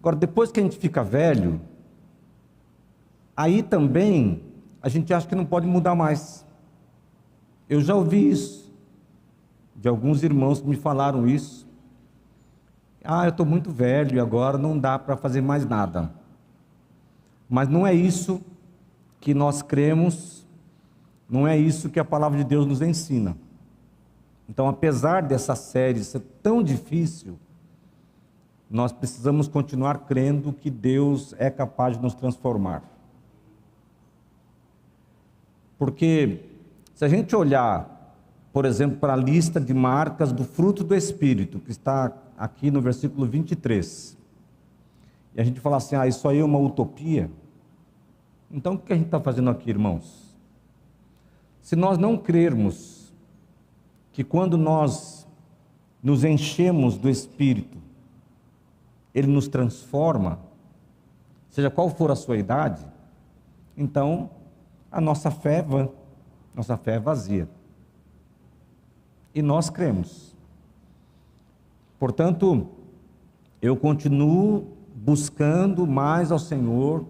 Agora, depois que a gente fica velho, aí também a gente acha que não pode mudar mais. Eu já ouvi isso de alguns irmãos que me falaram isso. Eu estou muito velho e agora não dá para fazer mais nada. Mas não é isso que nós cremos, não é isso que a palavra de Deus nos ensina. Então, apesar dessa série ser tão difícil, nós precisamos continuar crendo que Deus é capaz de nos transformar. Porque se a gente olhar, por exemplo, para a lista de marcas do fruto do Espírito, que está aqui no versículo 23, e a gente fala assim, isso aí é uma utopia. Então o que a gente está fazendo aqui, irmãos? Se nós não crermos que quando nós nos enchemos do Espírito, Ele nos transforma, seja qual for a sua idade, então a nossa fé é vã, nossa fé é vazia. E nós cremos. Portanto, eu continuo buscando mais ao Senhor,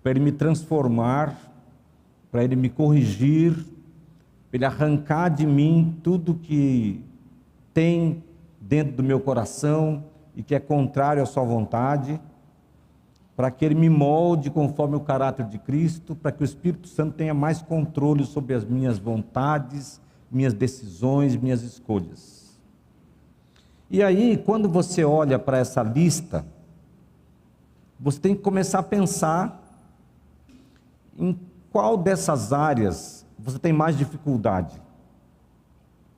para Ele me transformar, para Ele me corrigir, para Ele arrancar de mim tudo que tem dentro do meu coração e que é contrário à sua vontade, para que Ele me molde conforme o caráter de Cristo, para que o Espírito Santo tenha mais controle sobre as minhas vontades, minhas decisões, minhas escolhas. E aí, quando você olha para essa lista, você tem que começar a pensar em qual dessas áreas você tem mais dificuldade.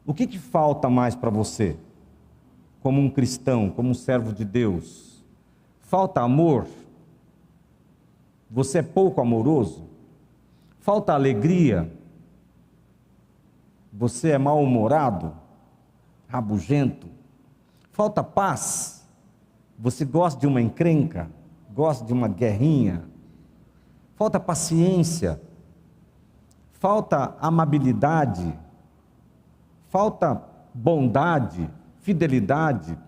O que falta mais para você, como um cristão, como um servo de Deus? Falta amor? Você é pouco amoroso? Falta alegria? Você é mal-humorado? Rabugento? Falta paz? Você gosta de uma encrenca? Gosta de uma guerrinha? Falta paciência? Falta amabilidade? Falta bondade, fidelidade,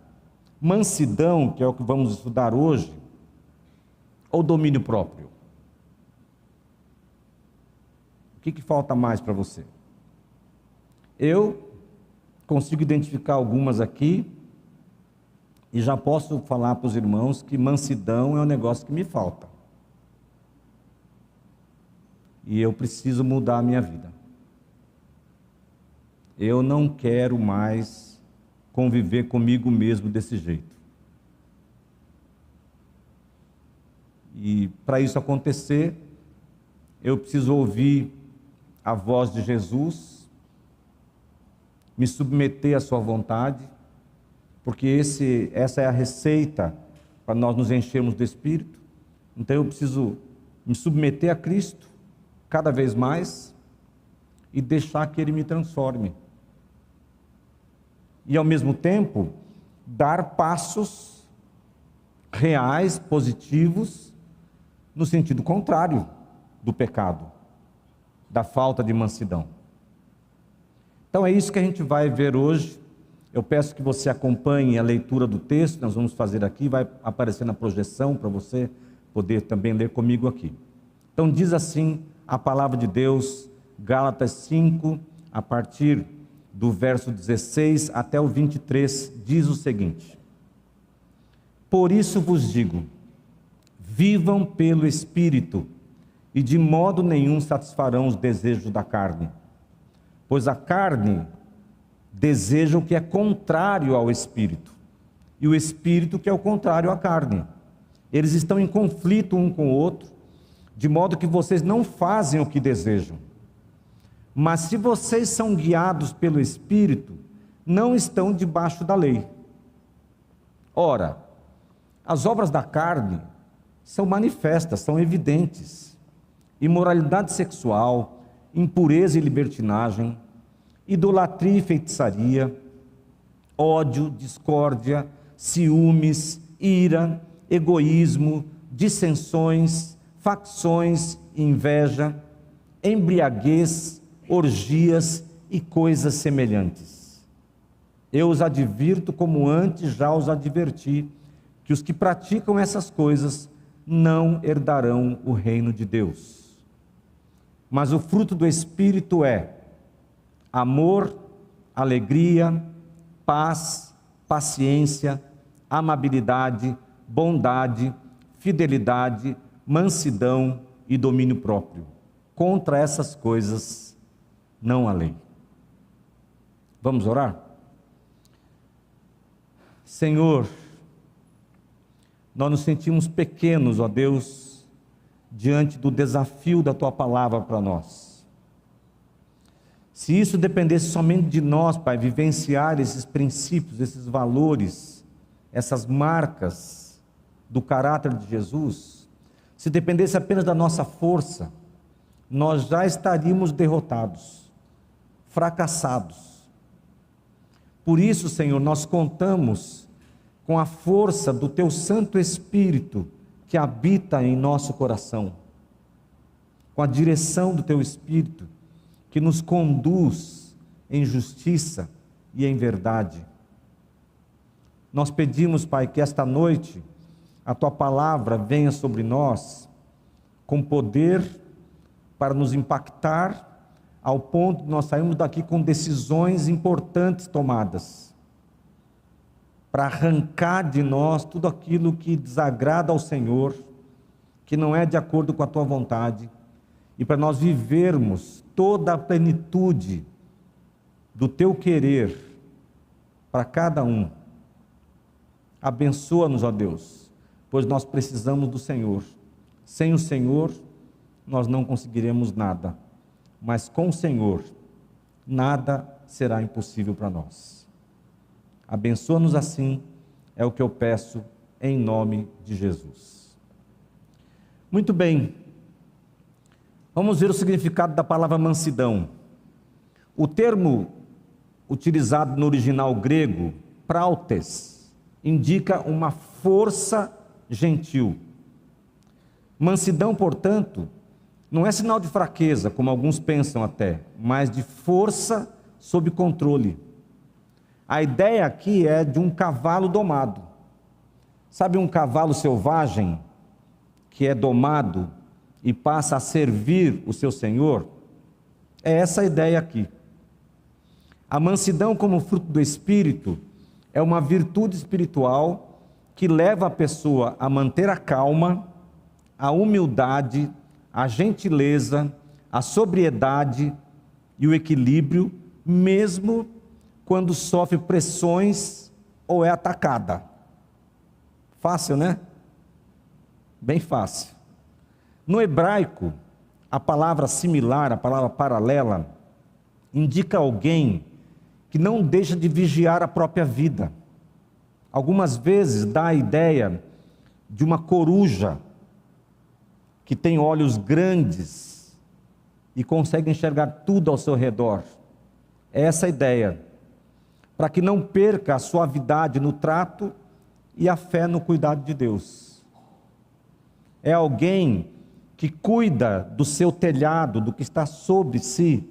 mansidão, que é o que vamos estudar hoje, ou domínio próprio? O que falta mais para você? Eu consigo identificar algumas aqui e já posso falar para os irmãos que mansidão é um negócio que me falta. E eu preciso mudar a minha vida. Eu não quero mais conviver comigo mesmo desse jeito. E para isso acontecer, eu preciso ouvir a voz de Jesus, me submeter à sua vontade, porque essa é a receita para nós nos enchermos do Espírito. Então eu preciso me submeter a Cristo cada vez mais e deixar que Ele me transforme. E ao mesmo tempo, dar passos reais, positivos, no sentido contrário do pecado, da falta de mansidão. Então é isso que a gente vai ver hoje. Eu peço que você acompanhe a leitura do texto, nós vamos fazer aqui, vai aparecer na projeção para você poder também ler comigo aqui. Então diz assim a palavra de Deus, Gálatas 5, a partir do verso 16 até o 23, diz o seguinte: por isso vos digo, vivam pelo Espírito, e de modo nenhum satisfarão os desejos da carne, pois a carne deseja o que é contrário ao Espírito, e o Espírito que é o contrário à carne. Eles estão em conflito um com o outro, de modo que vocês não fazem o que desejam. Mas se vocês são guiados pelo Espírito, não estão debaixo da lei. Ora, as obras da carne são manifestas, são evidentes: imoralidade sexual, impureza e libertinagem, idolatria e feitiçaria, ódio, discórdia, ciúmes, ira, egoísmo, dissensões, facções, inveja, embriaguez, orgias e coisas semelhantes. Eu os advirto como antes já os adverti, que os que praticam essas coisas não herdarão o reino de Deus. Mas o fruto do Espírito é amor, alegria, paz, paciência, amabilidade, bondade, fidelidade, mansidão e domínio próprio. Contra essas coisas não há lei. Vamos orar? Senhor, nós nos sentimos pequenos, ó Deus, diante do desafio da Tua palavra para nós. Se isso dependesse somente de nós, Pai, vivenciar esses princípios, esses valores, essas marcas do caráter de Jesus, se dependesse apenas da nossa força, nós já estaríamos derrotados, fracassados. Por isso, Senhor, nós contamos com a força do Teu Santo Espírito que habita em nosso coração, com a direção do Teu Espírito que nos conduz em justiça e em verdade. Nós pedimos, Pai, que esta noite a Tua palavra venha sobre nós com poder para nos impactar ao ponto de nós sairmos daqui com decisões importantes tomadas, para arrancar de nós tudo aquilo que desagrada ao Senhor, que não é de acordo com a Tua vontade, e para nós vivermos toda a plenitude do Teu querer para cada um. Abençoa-nos, ó Deus, pois nós precisamos do Senhor. Sem o Senhor, nós não conseguiremos nada, mas com o Senhor, nada será impossível para nós. Abençoa-nos assim, é o que eu peço em nome de Jesus. Muito bem, vamos ver o significado da palavra mansidão. O termo utilizado no original grego, prautes, indica uma força gentil. Mansidão, portanto, não é sinal de fraqueza, como alguns pensam até, mas de força sob controle. A ideia aqui é de um cavalo domado. Sabe um cavalo selvagem que é domado e passa a servir o seu senhor? É essa a ideia aqui. A mansidão como fruto do Espírito é uma virtude espiritual que leva a pessoa a manter a calma, a humildade, a gentileza, a sobriedade e o equilíbrio, mesmo quando sofre pressões ou é atacada. Fácil, né? Bem fácil. No hebraico, a palavra similar, a palavra paralela, indica alguém que não deixa de vigiar a própria vida. Algumas vezes dá a ideia de uma coruja que tem olhos grandes e consegue enxergar tudo ao seu redor. É essa a ideia, para que não perca a suavidade no trato e a fé no cuidado de Deus. É alguém que cuida do seu telhado, do que está sobre si,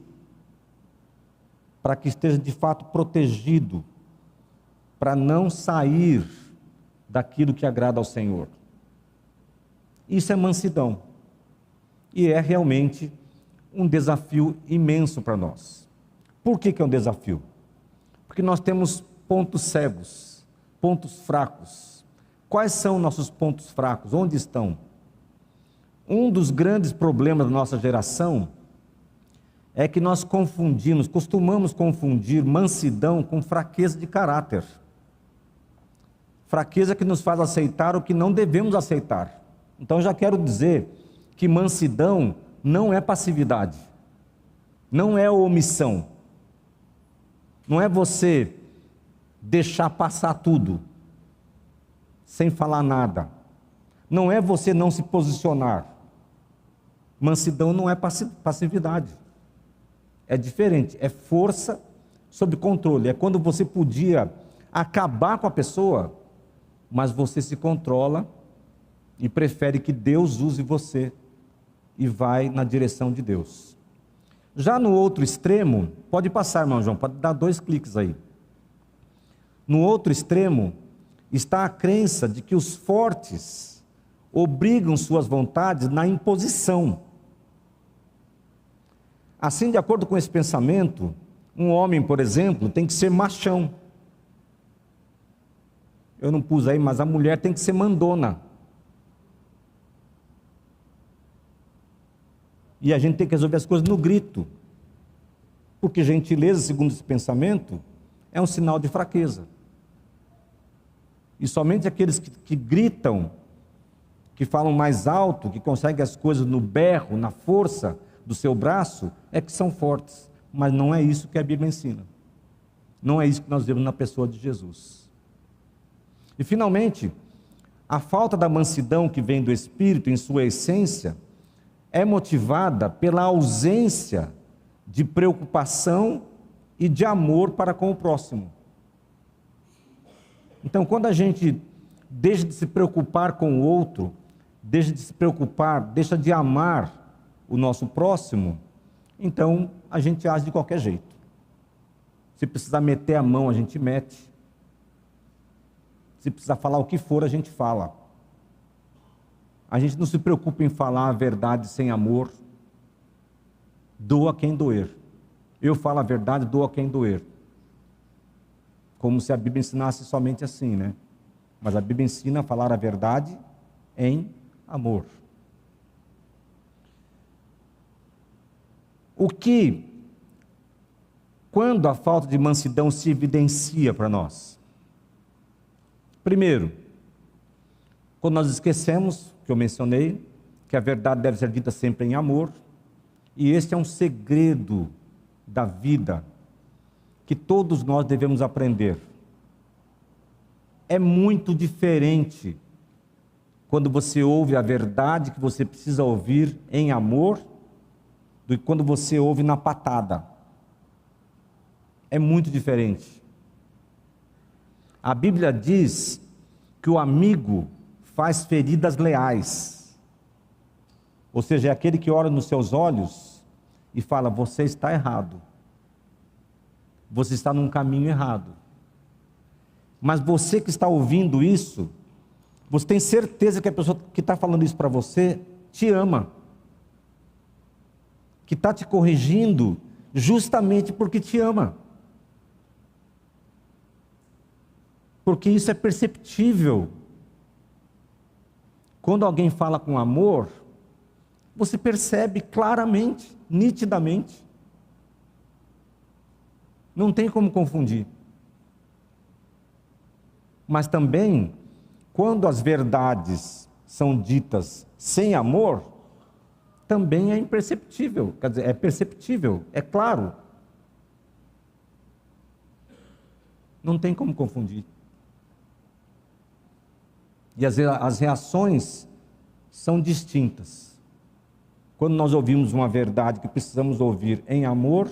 para que esteja de fato protegido, para não sair daquilo que agrada ao Senhor. Isso é mansidão, e é realmente um desafio imenso para nós. Por que é um desafio? Porque nós temos pontos cegos, pontos fracos. Quais são nossos pontos fracos? Onde estão? Um dos grandes problemas da nossa geração é que nós costumamos confundir mansidão com fraqueza de caráter. Fraqueza que nos faz aceitar o que não devemos aceitar. Então já quero dizer que mansidão não é passividade, não é omissão, não é você deixar passar tudo, sem falar nada, não é você não se posicionar. Mansidão não é passividade, é diferente, é força sob controle, é quando você podia acabar com a pessoa, mas você se controla e prefere que Deus use você e vai na direção de Deus. Já no outro extremo, pode passar, irmão João, pode dar 2 cliques aí. No outro extremo, está a crença de que os fortes obrigam suas vontades na imposição. Assim, de acordo com esse pensamento, um homem, por exemplo, tem que ser machão. Eu não pus aí, mas a mulher tem que ser mandona. E a gente tem que resolver as coisas no grito. Porque gentileza, segundo esse pensamento, é um sinal de fraqueza. E somente aqueles que gritam, que falam mais alto, que conseguem as coisas no berro, na força do seu braço, é que são fortes. Mas não é isso que a Bíblia ensina. Não é isso que nós vemos na pessoa de Jesus. E finalmente, a falta da mansidão que vem do Espírito em sua essência é motivada pela ausência de preocupação e de amor para com o próximo. Então, quando a gente deixa de se preocupar com o outro, deixa de se preocupar, deixa de amar o nosso próximo, então a gente age de qualquer jeito. Se precisar meter a mão, a gente mete. Se precisar falar o que for, a gente fala. A gente não se preocupa em falar a verdade sem amor. Doa quem doer. Eu falo a verdade, doa quem doer. Como se a Bíblia ensinasse somente assim, né? Mas a Bíblia ensina a falar a verdade em amor. Quando a falta de mansidão se evidencia para nós? Primeiro, quando nós esquecemos, que eu mencionei, que a verdade deve ser dita sempre em amor, e este é um segredo da vida, que todos nós devemos aprender. É muito diferente quando você ouve a verdade que você precisa ouvir em amor, do que quando você ouve na patada. É muito diferente. A Bíblia diz que o amigo faz feridas leais. Ou seja, é aquele que olha nos seus olhos e fala: você está errado. Você está num caminho errado. Mas você que está ouvindo isso, você tem certeza que a pessoa que está falando isso para você te ama. Que está te corrigindo justamente porque te ama. Porque isso é perceptível. Quando alguém fala com amor, você percebe claramente, nitidamente. Não tem como confundir. Mas também, quando as verdades são ditas sem amor, também é imperceptível, quer dizer, é perceptível, é claro. Não tem como confundir. E as reações são distintas. Quando nós ouvimos uma verdade que precisamos ouvir em amor,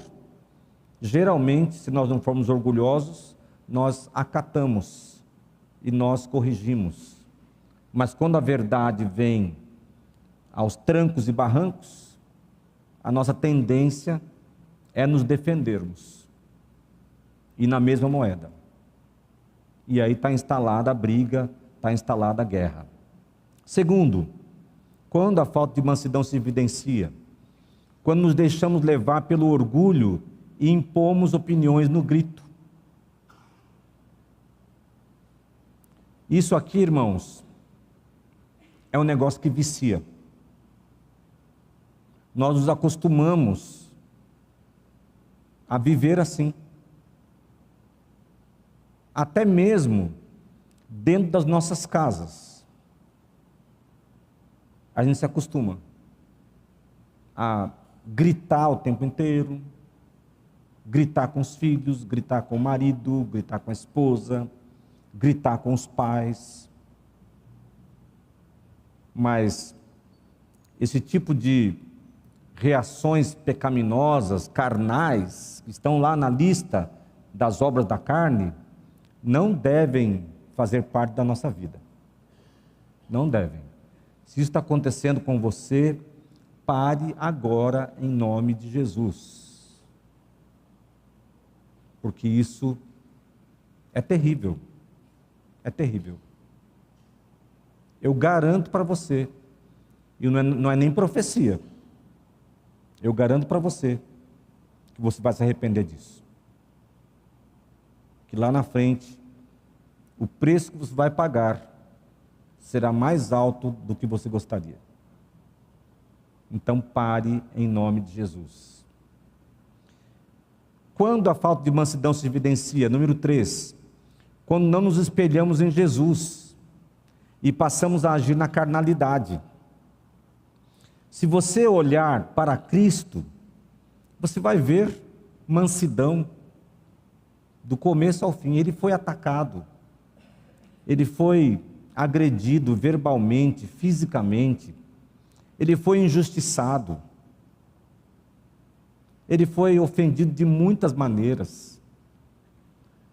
geralmente, se nós não formos orgulhosos, nós acatamos e nós corrigimos. Mas quando a verdade vem aos trancos e barrancos, a nossa tendência é nos defendermos. E na mesma moeda. E aí está instalada a briga, está instalada a guerra. Segundo, quando a falta de mansidão se evidencia, quando nos deixamos levar pelo orgulho e impomos opiniões no grito. Isso aqui, irmãos, é um negócio que vicia. Nós nos acostumamos a viver assim. Até mesmo dentro das nossas casas. A gente se acostuma a gritar o tempo inteiro, gritar com os filhos, gritar com o marido, gritar com a esposa, gritar com os pais. Mas esse tipo de reações pecaminosas, carnais, que estão lá na lista das obras da carne, não devem fazer parte da nossa vida. Não devem. Se isso está acontecendo com você, pare agora em nome de Jesus. Porque isso é terrível. É terrível. Eu garanto para você, e não é nem profecia, eu garanto para você que você vai se arrepender disso. Que lá na frente, o preço que você vai pagar será mais alto do que você gostaria. Então pare em nome de Jesus. Quando a falta de mansidão se evidencia? Número 3, quando não nos espelhamos em Jesus e passamos a agir na carnalidade. Se você olhar para Cristo, você vai ver mansidão do começo ao fim. Ele foi atacado, ele foi agredido verbalmente, fisicamente, ele foi injustiçado, ele foi ofendido de muitas maneiras,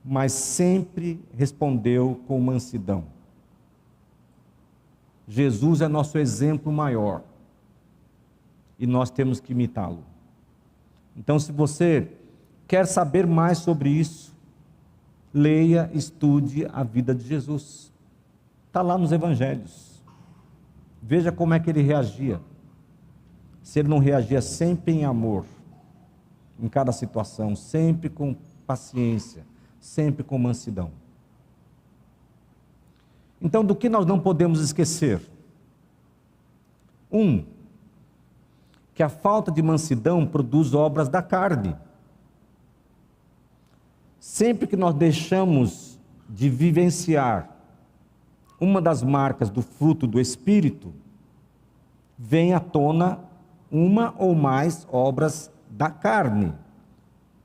mas sempre respondeu com mansidão. Jesus é nosso exemplo maior e nós temos que imitá-lo. Então, se você quer saber mais sobre isso, leia, estude a vida de Jesus. Está lá nos evangelhos. Veja como é que ele reagia. Se ele não reagia sempre em amor, em cada situação, sempre com paciência, sempre com mansidão. Então, do que nós não podemos esquecer? Que a falta de mansidão produz obras da carne. Sempre que nós deixamos de vivenciar uma das marcas do fruto do Espírito, vem à tona uma ou mais obras da carne,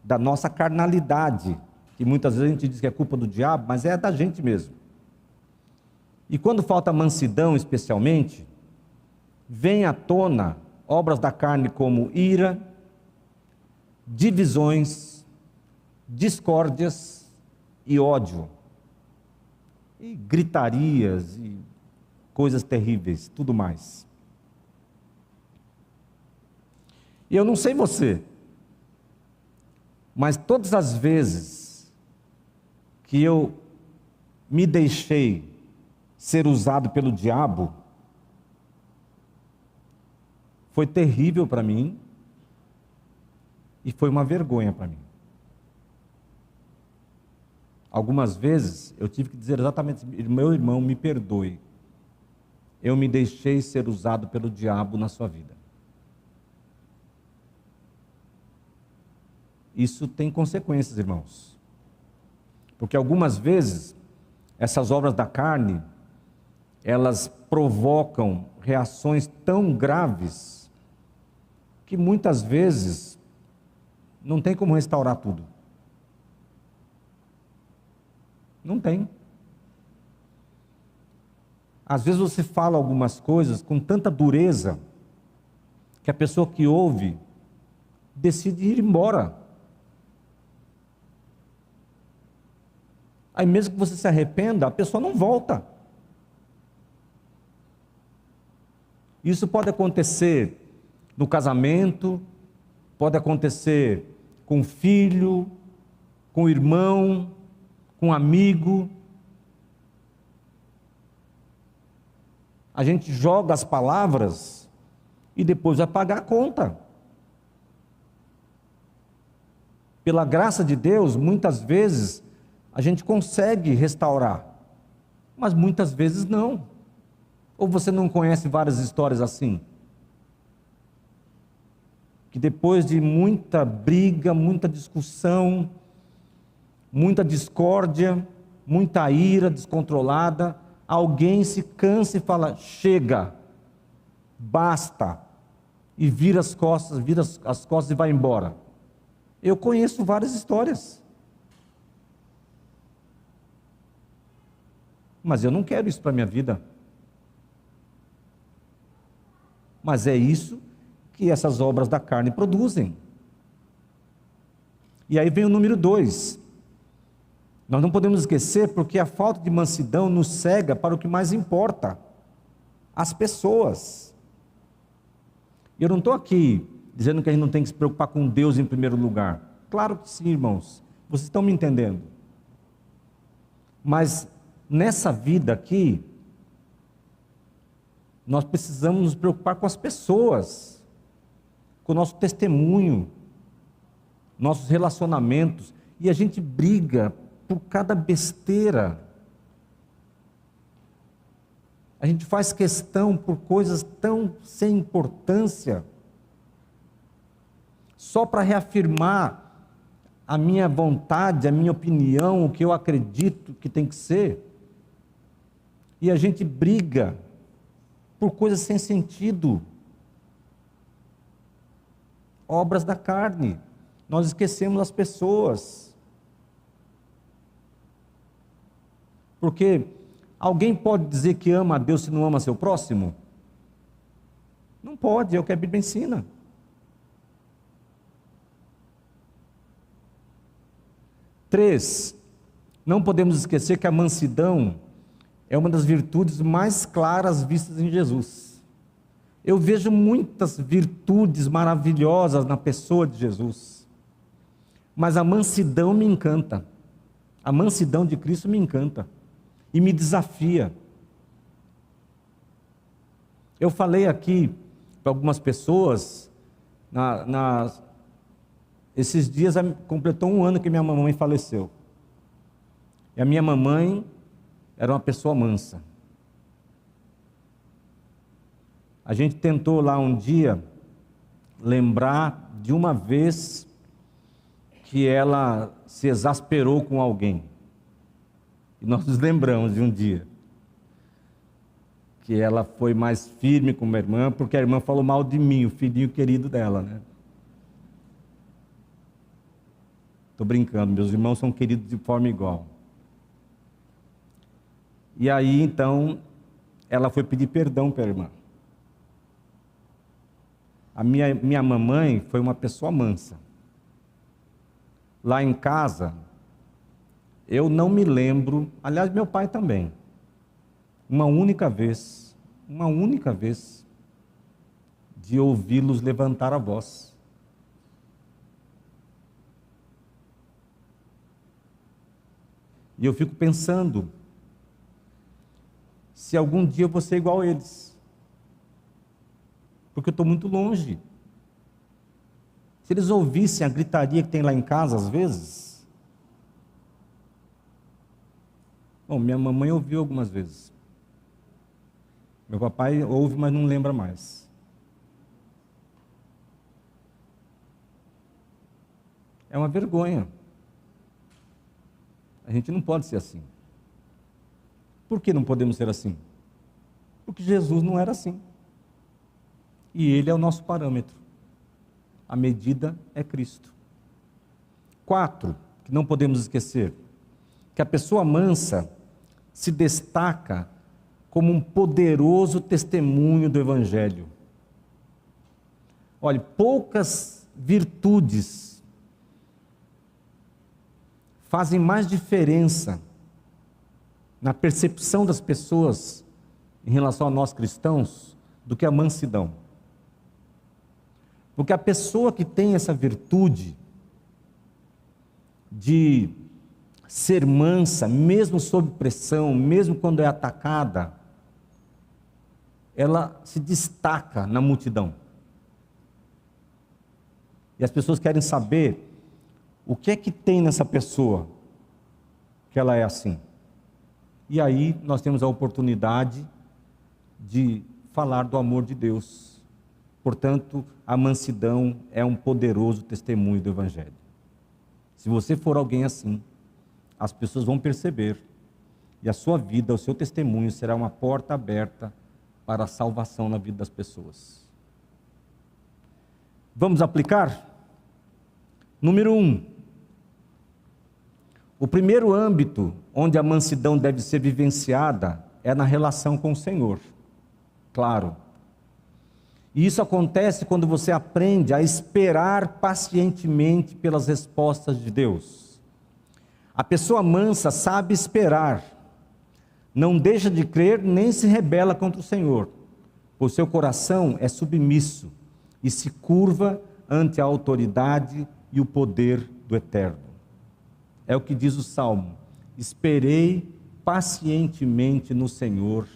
da nossa carnalidade, que muitas vezes a gente diz que é culpa do diabo, mas é da gente mesmo. E quando falta mansidão, especialmente, vem à tona obras da carne como ira, divisões, discórdias e ódio, e gritarias e coisas terríveis, tudo mais. E eu não sei você, mas todas as vezes que eu me deixei ser usado pelo diabo, foi terrível para mim e foi uma vergonha para mim. Algumas vezes eu tive que dizer exatamente: meu irmão, me perdoe, eu me deixei ser usado pelo diabo na sua vida. Isso tem consequências, irmãos, porque algumas vezes essas obras da carne, elas provocam reações tão graves que muitas vezes não tem como restaurar tudo. Não tem. Às vezes você fala algumas coisas com tanta dureza que a pessoa que ouve decide ir embora. Aí mesmo que você se arrependa, a pessoa não volta. Isso pode acontecer no casamento, pode acontecer com o filho, com o irmão, com um amigo. A gente joga as palavras e depois vai pagar a conta. Pela graça de Deus, muitas vezes a gente consegue restaurar, mas muitas vezes não. Ou você não conhece várias histórias assim? Que depois de muita briga, muita discussão, muita discórdia, muita ira descontrolada, alguém se cansa e fala: chega, basta, e vira as costas e vai embora. Eu conheço várias histórias. Mas eu não quero isso para a minha vida. Mas é isso que essas obras da carne produzem. E aí vem o número 2. Nós não podemos esquecer, porque a falta de mansidão nos cega para o que mais importa: as pessoas. Eu não estou aqui dizendo que a gente não tem que se preocupar com Deus em primeiro lugar. Claro que sim, irmãos. Vocês estão me entendendo. Mas nessa vida aqui, nós precisamos nos preocupar com as pessoas, com o nosso testemunho, nossos relacionamentos, e a gente briga por cada besteira. A gente faz questão por coisas tão sem importância, só para reafirmar a minha vontade, a minha opinião, o que eu acredito que tem que ser. E a gente briga por coisas sem sentido, obras da carne. Nós esquecemos as pessoas. Porque alguém pode dizer que ama a Deus se não ama seu próximo? Não pode, é o que a Bíblia ensina. Três, não podemos esquecer que a mansidão é uma das virtudes mais claras vistas em Jesus. Eu vejo muitas virtudes maravilhosas na pessoa de Jesus, mas a mansidão me encanta. A mansidão de Cristo me encanta e me desafia. Eu falei aqui para algumas pessoas, esses dias completou 1 ano que minha mamãe faleceu. E a minha mamãe era uma pessoa mansa. A gente tentou lá um dia lembrar de uma vez que ela se exasperou com alguém. E nós nos lembramos de um dia que ela foi mais firme com a irmã, porque a irmã falou mal de mim, o filhinho querido dela, né? Estou brincando, meus irmãos são queridos de forma igual. E aí, então, ela foi pedir perdão para a irmã. A minha mamãe foi uma pessoa mansa. Lá em casa, eu não me lembro, aliás, meu pai também, uma única vez, de ouvi-los levantar a voz. E eu fico pensando, se algum dia eu vou ser igual a eles, porque eu estou muito longe. Se eles ouvissem a gritaria que tem lá em casa às vezes, bom, minha mamãe ouviu algumas vezes, meu papai ouve, mas não lembra mais. É uma vergonha. A gente não pode ser assim. Por que não podemos ser assim? Porque Jesus não era assim. E Ele é o nosso parâmetro. A medida é Cristo. 4, que não podemos esquecer, que a pessoa mansa se destaca como um poderoso testemunho do Evangelho. Olha, poucas virtudes fazem mais diferença na percepção das pessoas em relação a nós cristãos do que a mansidão. Porque a pessoa que tem essa virtude de ser mansa, mesmo sob pressão, mesmo quando é atacada, ela se destaca na multidão. E as pessoas querem saber o que é que tem nessa pessoa que ela é assim. E aí nós temos a oportunidade de falar do amor de Deus. Portanto, a mansidão é um poderoso testemunho do Evangelho. Se você for alguém assim, as pessoas vão perceber, e a sua vida, o seu testemunho será uma porta aberta para a salvação na vida das pessoas. Vamos aplicar? Número 1. O primeiro âmbito onde a mansidão deve ser vivenciada é na relação com o Senhor. Claro. E isso acontece quando você aprende a esperar pacientemente pelas respostas de Deus. A pessoa mansa sabe esperar, não deixa de crer nem se rebela contra o Senhor, pois seu coração é submisso e se curva ante a autoridade e o poder do Eterno. É o que diz o Salmo: esperei pacientemente no Senhor,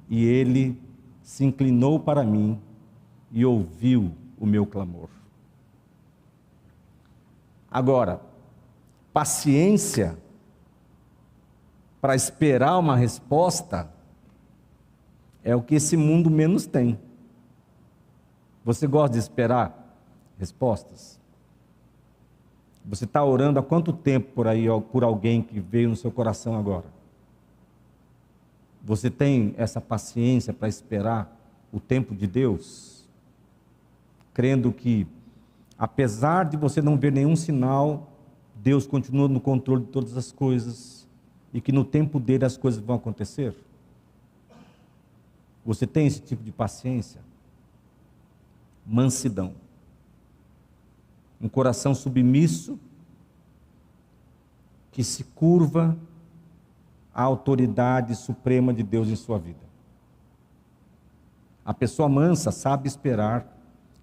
e Ele se inclinou para mim e ouviu o meu clamor. Agora, paciência para esperar uma resposta é o que esse mundo menos tem. Você gosta de esperar respostas? Você está orando há quanto tempo por aí, por alguém que veio no seu coração agora? Você tem essa paciência para esperar o tempo de Deus? Crendo que, apesar de você não ver nenhum sinal, Deus continua no controle de todas as coisas e que no tempo dele as coisas vão acontecer? Você tem esse tipo de paciência? Mansidão. Um coração submisso que se curva à autoridade suprema de Deus em sua vida. A pessoa mansa sabe esperar,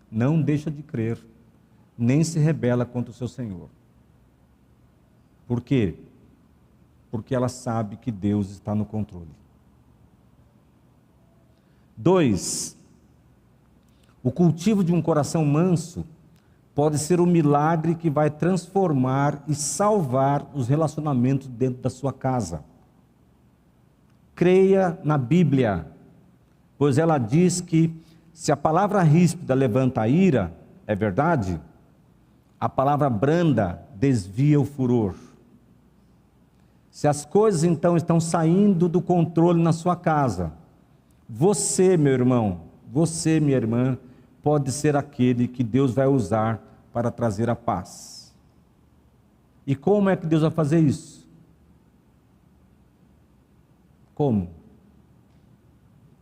não deixa de crer, nem se rebela contra o seu Senhor. Por quê? Porque ela sabe que Deus está no controle. 2. O cultivo de um coração manso pode ser um milagre que vai transformar e salvar os relacionamentos dentro da sua casa. Creia na Bíblia, pois ela diz que se a palavra ríspida levanta a ira, é verdade, a palavra branda desvia o furor. Se as coisas então estão saindo do controle na sua casa, você, meu irmão, você, minha irmã, pode ser aquele que Deus vai usar para trazer a paz. E como é que Deus vai fazer isso? Como?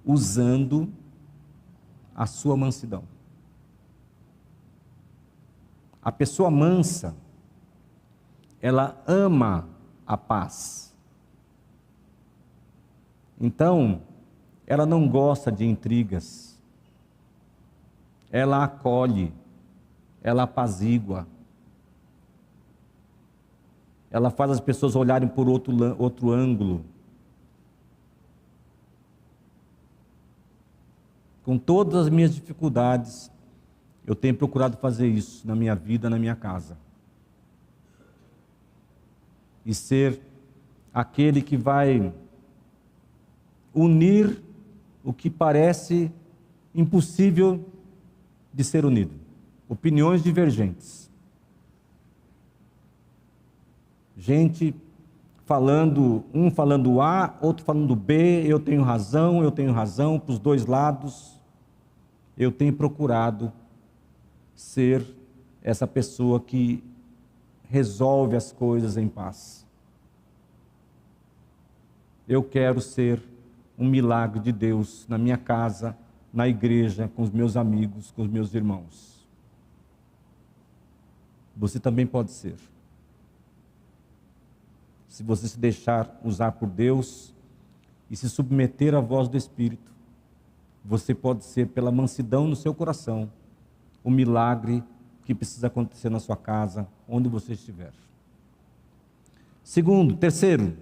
Usando a sua mansidão. A pessoa mansa, ela ama a paz. Então, ela não gosta de intrigas. Ela acolhe, ela apazigua. Ela faz as pessoas olharem por outro ângulo. Com todas as minhas dificuldades, eu tenho procurado fazer isso na minha vida, na minha casa. E ser aquele que vai unir o que parece impossível de ser unido. Opiniões divergentes. Gente falando, um falando A, outro falando B, eu tenho razão, para os dois lados. Eu tenho procurado ser essa pessoa que resolve as coisas em paz. Eu quero ser um milagre de Deus na minha casa, na igreja, com os meus amigos, com os meus irmãos. Você também pode ser. Se você se deixar usar por Deus e se submeter à voz do Espírito, você pode ser, pela mansidão no seu coração, o milagre que precisa acontecer na sua casa, onde você estiver. Terceiro,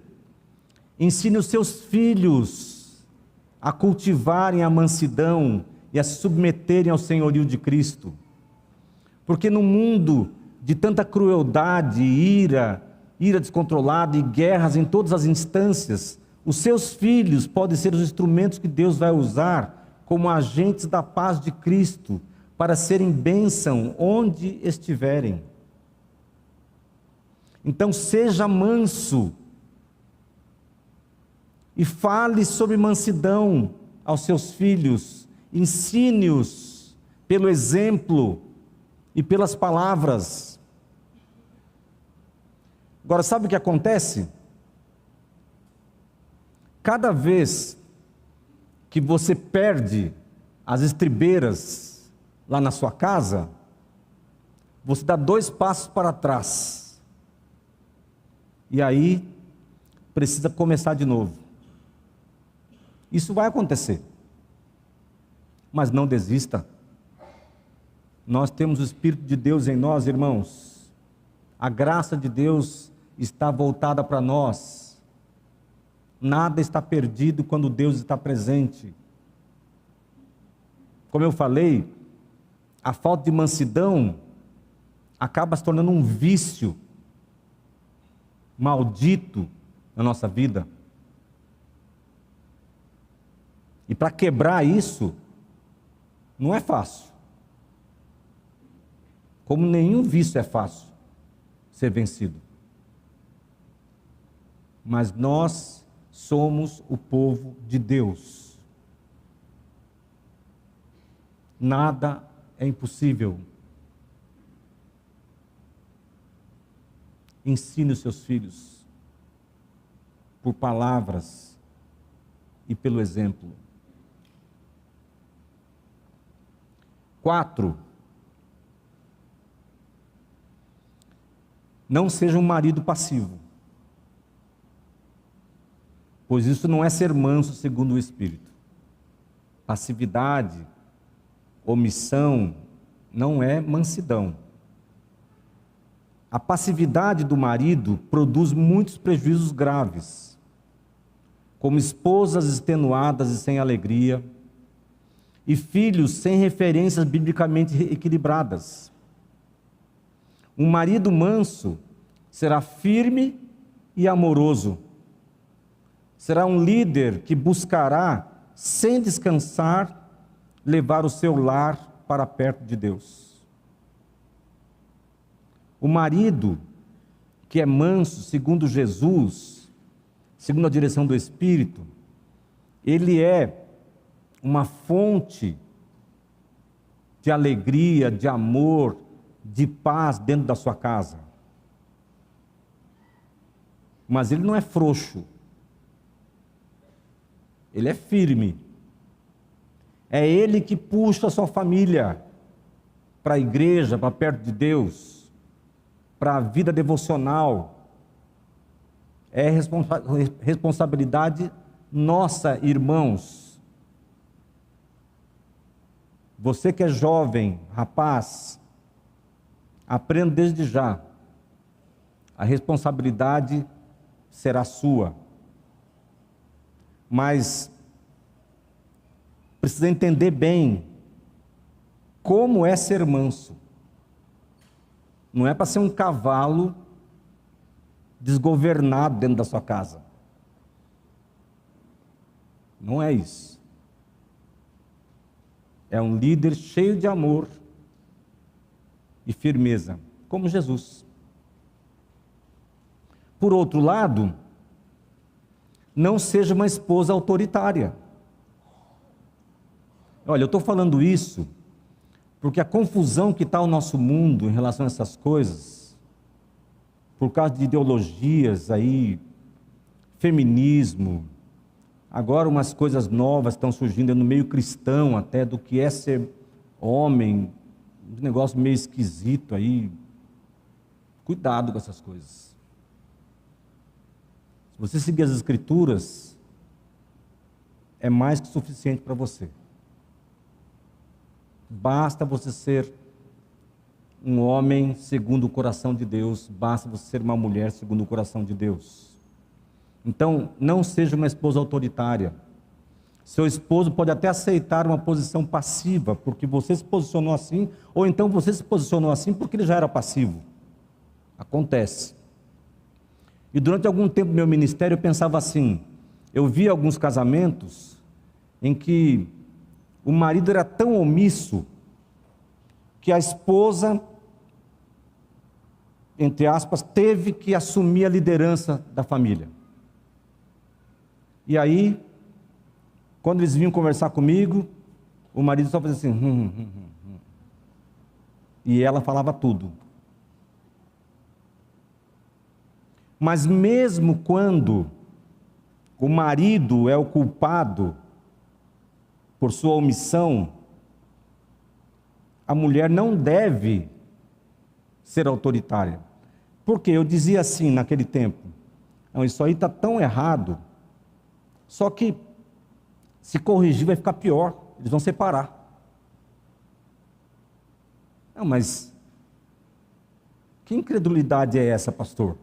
ensine os seus filhos a cultivarem a mansidão e a se submeterem ao senhorio de Cristo. Porque no mundo de tanta crueldade, ira descontrolada e guerras em todas as instâncias, os seus filhos podem ser os instrumentos que Deus vai usar como agentes da paz de Cristo, para serem bênção onde estiverem. Então seja manso e fale sobre mansidão aos seus filhos, ensine-os pelo exemplo e pelas palavras. Agora, sabe o que acontece? Cada vez que você perde as estribeiras lá na sua casa, você dá 2 passos para trás. E aí, precisa começar de novo. Isso vai acontecer. Mas não desista. Nós temos o Espírito de Deus em nós, irmãos. A graça de Deus está voltada para nós. Nada está perdido quando Deus está presente. Como eu falei, a falta de mansidão acaba se tornando um vício maldito na nossa vida. E para quebrar isso, não é fácil. Como nenhum vício é fácil ser vencido. Mas nós somos o povo de Deus. Nada é impossível. Ensine os seus filhos por palavras e pelo exemplo. 4. Não seja um marido passivo, pois isso não é ser manso segundo o Espírito. Passividade, omissão, não é mansidão. A passividade do marido produz muitos prejuízos graves, como esposas extenuadas e sem alegria, e filhos sem referências biblicamente equilibradas. Um marido manso será firme e amoroso. Será um líder que buscará, sem descansar, levar o seu lar para perto de Deus. O marido que é manso, segundo Jesus, segundo a direção do Espírito, ele é uma fonte de alegria, de amor, de paz dentro da sua casa. Mas ele não é frouxo. Ele é firme. É ele que puxa a sua família para a igreja, para perto de Deus, para a vida devocional. É responsabilidade nossa, irmãos. Você que é jovem, rapaz, aprenda desde já. A responsabilidade será sua. Mas precisa entender bem como é ser manso. Não é para ser um cavalo desgovernado dentro da sua casa. Não é isso. É um líder cheio de amor e firmeza, como Jesus. Por outro lado, não seja uma esposa autoritária. Olha, eu estou falando isso porque a confusão que está o nosso mundo em relação a essas coisas, por causa de ideologias aí, feminismo, agora umas coisas novas estão surgindo no meio cristão até, do que é ser homem, um negócio meio esquisito aí. Cuidado com essas coisas. Se você seguir as Escrituras, é mais que suficiente para você. Basta você ser um homem segundo o coração de Deus, basta você ser uma mulher segundo o coração de Deus. Então, não seja uma esposa autoritária. Seu esposo pode até aceitar uma posição passiva, porque você se posicionou assim, ou então você se posicionou assim porque ele já era passivo. Acontece. E durante algum tempo do meu ministério eu pensava assim, eu via alguns casamentos em que o marido era tão omisso que a esposa, entre aspas, teve que assumir a liderança da família. E aí, quando eles vinham conversar comigo, o marido só fazia assim, e ela falava tudo. Mas mesmo quando o marido é o culpado por sua omissão, a mulher não deve ser autoritária. Porque eu dizia assim naquele tempo, não, isso aí está tão errado, só que se corrigir vai ficar pior, eles vão separar. Não, mas que incredulidade é essa, pastor?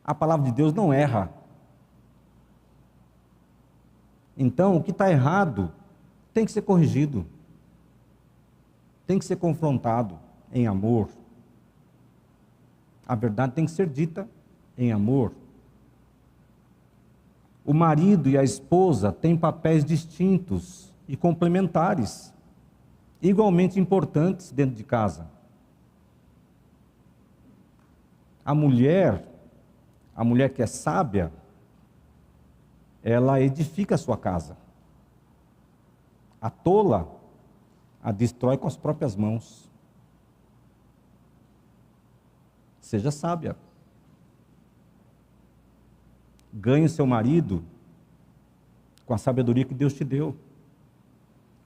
A palavra de Deus não erra. Então, o que está errado tem que ser corrigido, tem que ser confrontado em amor. A verdade tem que ser dita em amor. O marido e a esposa têm papéis distintos e complementares, igualmente importantes dentro de casa. A mulher que é sábia, ela edifica a sua casa. A tola a destrói com as próprias mãos. Seja sábia. Ganhe o seu marido com a sabedoria que Deus te deu.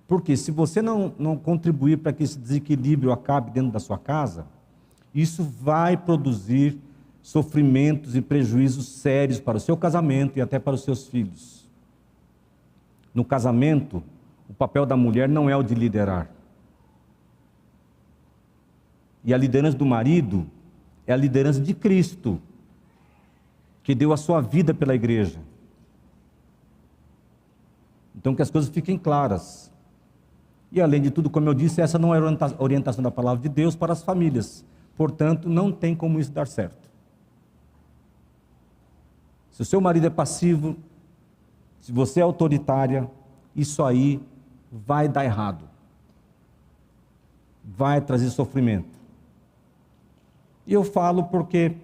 Porque se você não contribuir para que esse desequilíbrio acabe dentro da sua casa, isso vai produzir sofrimentos e prejuízos sérios para o seu casamento e até para os seus filhos. No casamento, o papel da mulher não é o de liderar. E a liderança do marido é a liderança de Cristo, que deu a sua vida pela igreja. Então, que as coisas fiquem claras. E, além de tudo, como eu disse, essa não é a orientação da palavra de Deus para as famílias. Portanto, não tem como isso dar certo. Se o seu marido é passivo, se você é autoritária, isso aí vai dar errado. Vai trazer sofrimento. E eu falo porque,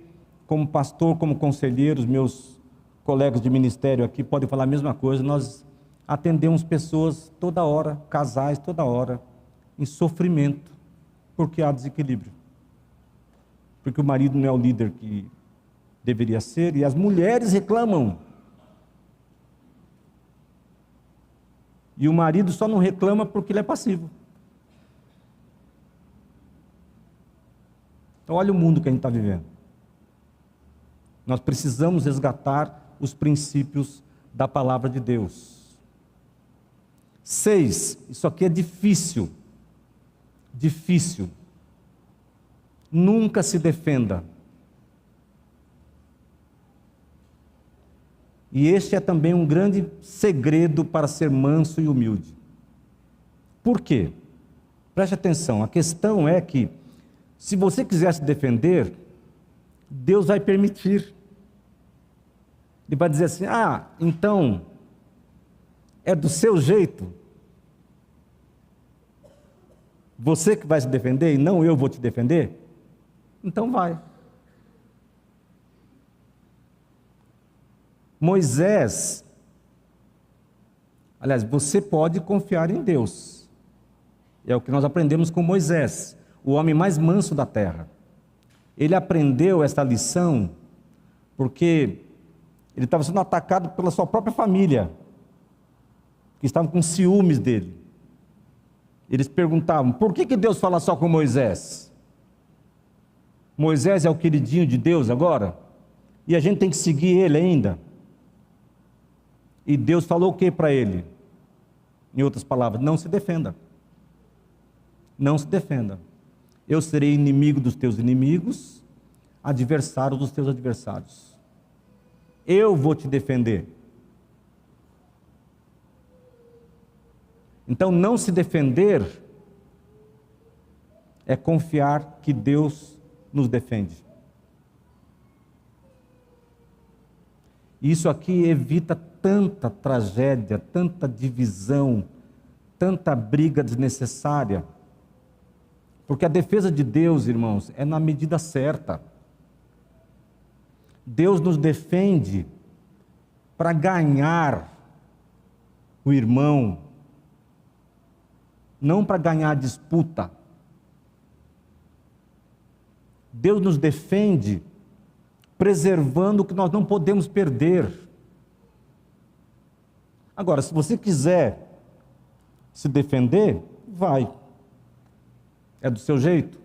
como pastor, como conselheiro, os meus colegas de ministério aqui podem falar a mesma coisa. Nós atendemos pessoas toda hora, casais toda hora, em sofrimento, porque há desequilíbrio. Porque o marido não é o líder que deveria ser, e as mulheres reclamam. E o marido só não reclama porque ele é passivo. Então, olha o mundo que a gente está vivendo. Nós precisamos resgatar os princípios da palavra de Deus. 6, isso aqui é difícil. Difícil. Nunca se defenda. E este é também um grande segredo para ser manso e humilde. Por quê? Preste atenção, a questão é que, se você quiser se defender, Deus vai permitir. Ele vai dizer assim: então, é do seu jeito? Você que vai se defender e não eu vou te defender? Então vai. Moisés, aliás, você pode confiar em Deus. É o que nós aprendemos com Moisés, o homem mais manso da terra. Ele aprendeu esta lição porque ele estava sendo atacado pela sua própria família, que estavam com ciúmes dele. Eles perguntavam: por que Deus fala só com Moisés? Moisés é o queridinho de Deus agora? E a gente tem que seguir ele ainda? E Deus falou o que para ele? Em outras palavras, não se defenda. Não se defenda. Eu serei inimigo dos teus inimigos, adversário dos teus adversários. Eu vou te defender. Então, não se defender é confiar que Deus nos defende. Isso aqui evita tanta tragédia, tanta divisão, tanta briga desnecessária. Porque a defesa de Deus, irmãos, é na medida certa. Deus nos defende para ganhar o irmão, não para ganhar a disputa. Deus nos defende preservando o que nós não podemos perder. Agora, se você quiser se defender, vai. É do seu jeito.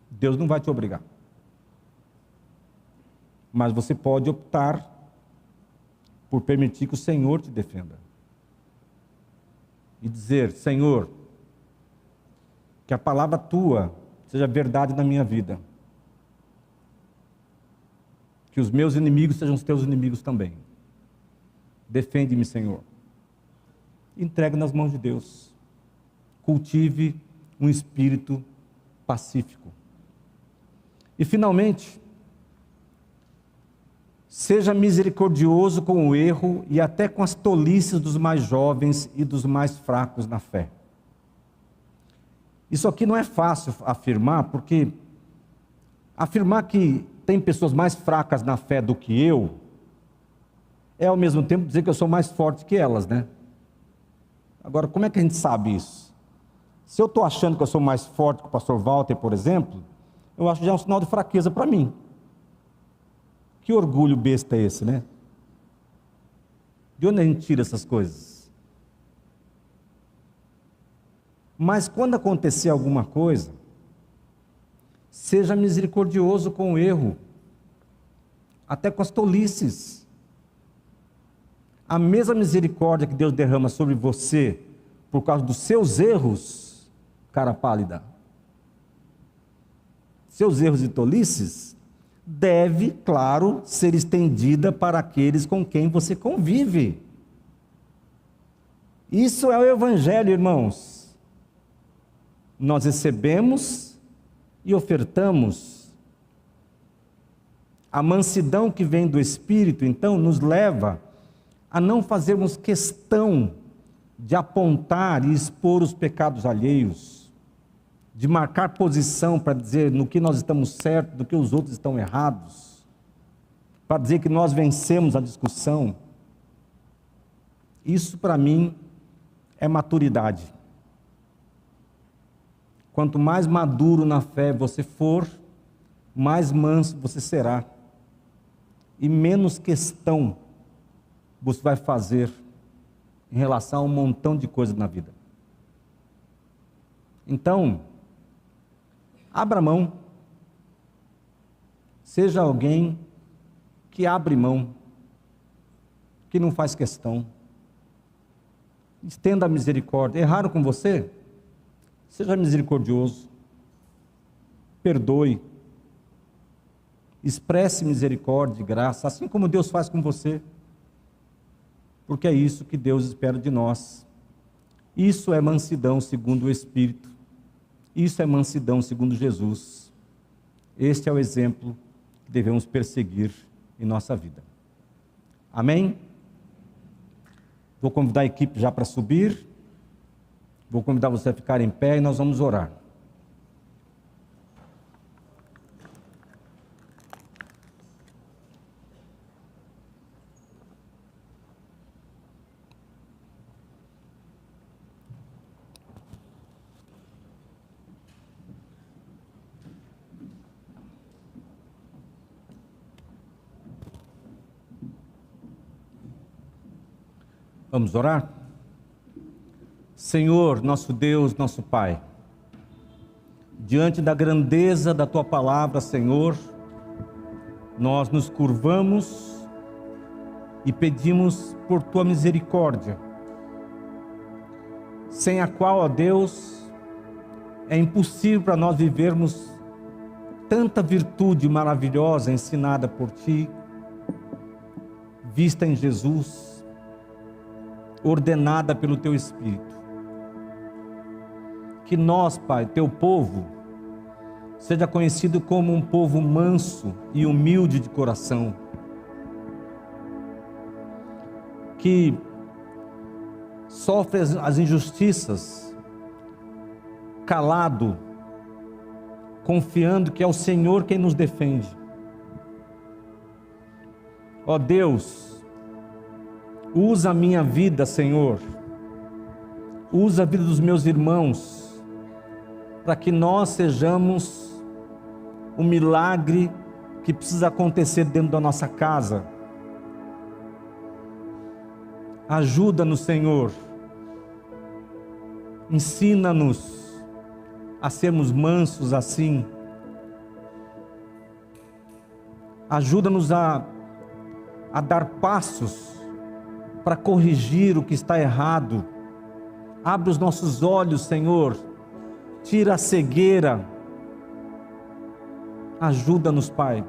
Deus não vai te obrigar. Mas você pode optar por permitir que o Senhor te defenda. E dizer: Senhor, que a palavra tua seja verdade na minha vida. Que os meus inimigos sejam os teus inimigos também. Defende-me, Senhor. entregue nas mãos de Deus. Cultive um espírito pacífico. E finalmente, seja misericordioso com o erro e até com as tolices dos mais jovens e dos mais fracos na fé. Isso aqui não é fácil afirmar, porque afirmar que tem pessoas mais fracas na fé do que eu, é ao mesmo tempo dizer que eu sou mais forte que elas, né? Agora, como é que a gente sabe isso? Se eu estou achando que eu sou mais forte que o pastor Walter, por exemplo, eu acho que já é um sinal de fraqueza para mim. Que orgulho besta é esse, né? De onde a gente tira essas coisas? Mas quando acontecer alguma coisa, seja misericordioso com o erro, até com as tolices. A mesma misericórdia que Deus derrama sobre você por causa dos seus erros, cara pálida, seus erros e tolices, deve, claro, ser estendida para aqueles com quem você convive. Isso é o Evangelho, irmãos. Nós recebemos e ofertamos. A mansidão que vem do Espírito, então, nos leva a não fazermos questão de apontar e expor os pecados alheios, de marcar posição para dizer no que nós estamos certos, do que os outros estão errados, para dizer que nós vencemos a discussão. Isso para mim é maturidade. Quanto mais maduro na fé você for, mais manso você será, e menos questão você vai fazer em relação a um montão de coisas na vida. Então, abra mão. Seja alguém que abre mão, que não faz questão. Estenda a misericórdia. Erraram com você? Seja misericordioso. Perdoe. Expresse misericórdia e graça, assim como Deus faz com você. Porque é isso que Deus espera de nós. Isso é mansidão segundo o Espírito. Isso é mansidão segundo Jesus. Este é o exemplo que devemos perseguir em nossa vida. Amém? Vou convidar a equipe já para subir. Vou convidar você a ficar em pé e nós vamos orar. Vamos orar? Senhor, nosso Deus, nosso Pai, diante da grandeza da Tua palavra, Senhor, nós nos curvamos e pedimos por Tua misericórdia, sem a qual, ó Deus, é impossível para nós vivermos tanta virtude maravilhosa ensinada por Ti, vista em Jesus, ordenada pelo Teu Espírito. Que nós, Pai, Teu povo, seja conhecido como um povo manso e humilde de coração, que sofre as injustiças, calado, confiando que é o Senhor quem nos defende. Ó Deus, usa a minha vida, Senhor, usa a vida dos meus irmãos, para que nós sejamos um milagre que precisa acontecer dentro da nossa casa. Ajuda-nos, Senhor, ensina-nos a sermos mansos assim, ajuda-nos a dar passos para corrigir o que está errado. Abre os nossos olhos, Senhor, tira a cegueira, ajuda-nos, Pai.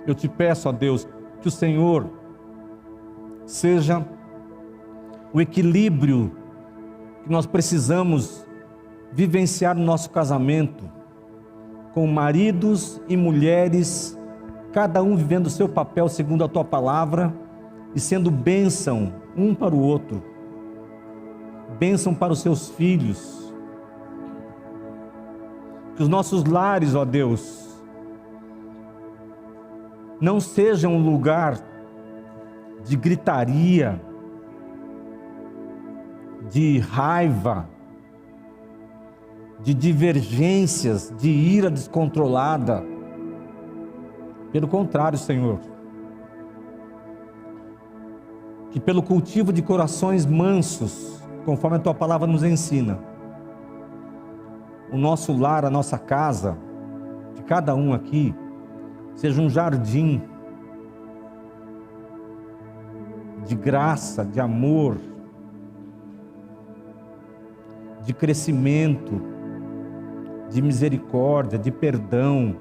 Eu te peço, ó Deus, que o Senhor seja o equilíbrio que nós precisamos vivenciar no nosso casamento, com maridos e mulheres, cada um vivendo o seu papel segundo a tua palavra e sendo bênção um para o outro, bênção para os seus filhos. Que os nossos lares, ó Deus, não sejam um lugar de gritaria, de raiva, de divergências, de ira descontrolada. Pelo contrário, Senhor, que pelo cultivo de corações mansos, conforme a tua palavra nos ensina, o nosso lar, a nossa casa, de cada um aqui, seja um jardim de graça, de amor, de crescimento, de misericórdia, de perdão,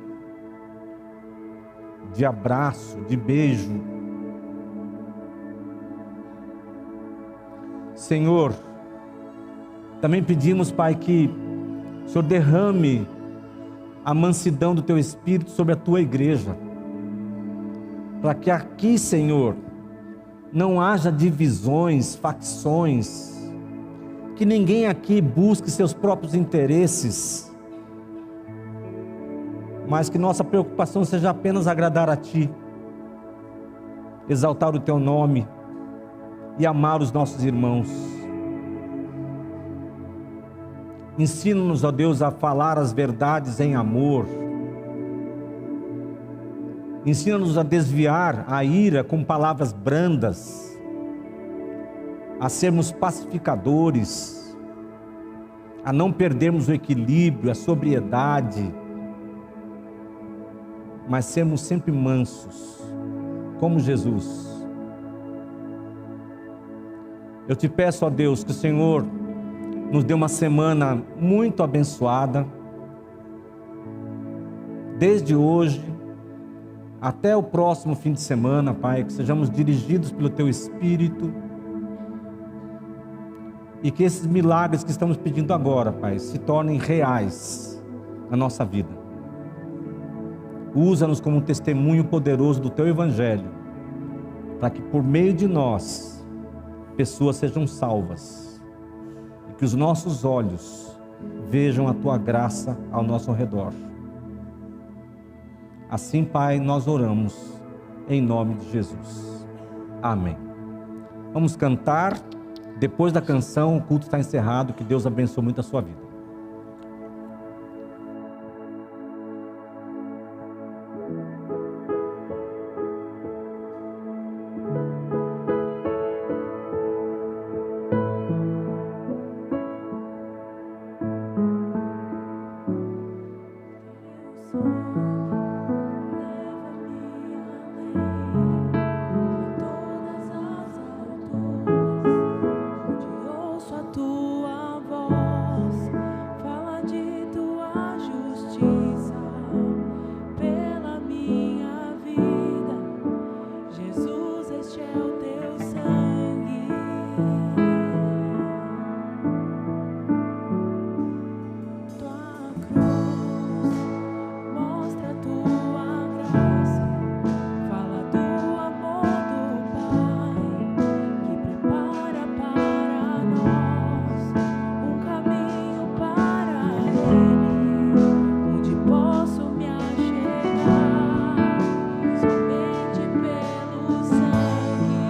de abraço, de beijo. Senhor, também pedimos, Pai, que o Senhor derrame a mansidão do Teu Espírito sobre a Tua igreja, para que aqui, Senhor, não haja divisões, facções, que ninguém aqui busque seus próprios interesses, mas que nossa preocupação seja apenas agradar a Ti, exaltar o Teu nome e amar os nossos irmãos. Ensina-nos, ó Deus, a falar as verdades em amor. Ensina-nos a desviar a ira com palavras brandas, a sermos pacificadores, a não perdermos o equilíbrio, a sobriedade, mas sermos sempre mansos, como Jesus. Eu te peço, ó Deus, que o Senhor nos dê uma semana muito abençoada, desde hoje até o próximo fim de semana, Pai, que sejamos dirigidos pelo Teu Espírito e que esses milagres que estamos pedindo agora, Pai, se tornem reais na nossa vida. Usa-nos como um testemunho poderoso do Teu Evangelho, para que por meio de nós, pessoas sejam salvas, e que os nossos olhos vejam a Tua graça ao nosso redor. Assim, Pai, nós oramos em nome de Jesus. Amém. Vamos cantar. Depois da canção, o culto está encerrado. Que Deus abençoe muito a sua vida. Somente pelo sangue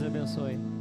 abençoe.